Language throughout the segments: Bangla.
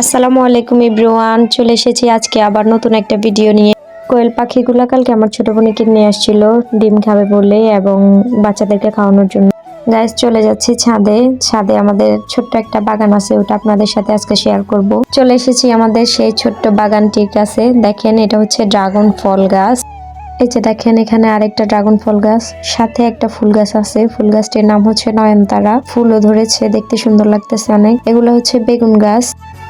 আসসালামু আলাইকুম এভরিওয়ান, চলে এসেছি আজকে আবার নতুন একটা ভিডিও নিয়ে। কোয়েল পাখিগুলো কালকে আমার ছোট বোনকে নিয়ে আসছিল ডিম খাবে বলে এবং বাচ্চাদেরকে খাওয়ানোর জন্য। গাইস, চলে যাচ্ছি ছাদে। ছাদে আমাদের ছোট্ট একটা বাগান আছে, ওটা আপনাদের সাথে আজকে শেয়ার করব। চলে এসেছি আমাদের সেই ছোট্ট বাগানটির কাছে। দেখেন, এটা হচ্ছে ড্রাগন ফল গাছ। এই যে দেখেন, এখানে আরেকটা ড্রাগন ফল গাছ, সাথে একটা ফুল গাছ আছে। ফুল গাছটির নাম হচ্ছে নয়নতারা। ফুলও ধরেছে, দেখতে সুন্দর লাগতেছে অনেক। এগুলো হচ্ছে বেগুন গাছ।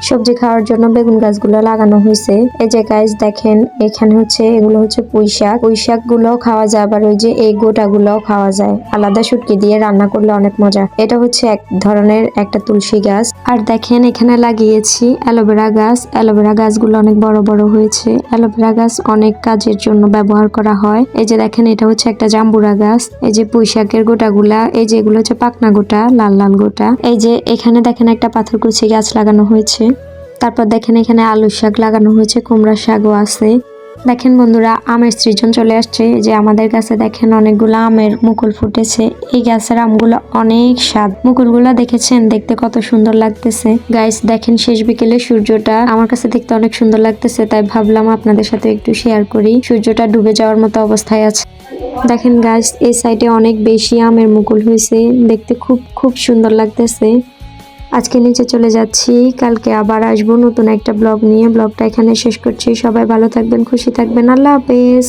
সবজি খাওয়ার জন্য বেগুন গাছগুলো লাগানো হয়েছে। এই যে গাছ দেখেন, এখানে হচ্ছে এগুলো হচ্ছে পুঁইশাক। পুঁইশাক গুলো খাওয়া যায়, আবার ওই যে এই গোটা গুলো খাওয়া যায়। আলাদা শুটকি দিয়ে রান্না করলে অনেক মজা। এটা হচ্ছে এক ধরনের একটা তুলসী গাছ। আর দেখেন, এখানে লাগিয়েছি অ্যালোভেরা গাছ। অ্যালোভেরা গাছগুলো অনেক বড় বড় হয়েছে। অ্যালোভেরা গাছ অনেক কাজের জন্য ব্যবহার করা হয়। এই যে দেখেন, এটা হচ্ছে একটা জাম্বুরা গাছ। এই যে পুঁইশাকের গোটাগুলা, এই যে এগুলো হচ্ছে পাকনা গোটা, লাল লাল গোটা। এই যে এখানে দেখেন একটা পাথরকুচি গাছ লাগানো হয়েছে। তারপর দেখেন, এখানে আলু শাক লাগানো হয়েছে, কুমড়া শাকও আছে। দেখেন বন্ধুরা, আমের সিজন চলে আসছে। যে আমাদের গাছে দেখেন অনেকগুলো আমের মুকুল ফুটেছে। এই গাছের আমগুলো অনেক স্বাদ। মুকুলগুলো দেখেছেন, দেখতে কত সুন্দর লাগতেছে। গাইস দেখেন, শেষ বিকেলে সূর্যটা আমার কাছে দেখতে অনেক সুন্দর লাগতেছে, তাই ভাবলাম আপনাদের সাথে একটু শেয়ার করি। সূর্যটা ডুবে যাওয়ার মতো অবস্থায় আছে। দেখেন গাইস, এই সাইডে অনেক বেশি আমের মুকুল হয়েছে, দেখতে খুব খুব সুন্দর লাগতেছে। আজকে নিচে চলে যাচ্ছি, কালকে আবার আসবো নতুন একটা ব্লগ নিয়ে। ব্লগটা এখানে শেষ করছি। সবাই ভালো থাকবেন, খুশি থাকবেন। আল্লাহ হাফেজ।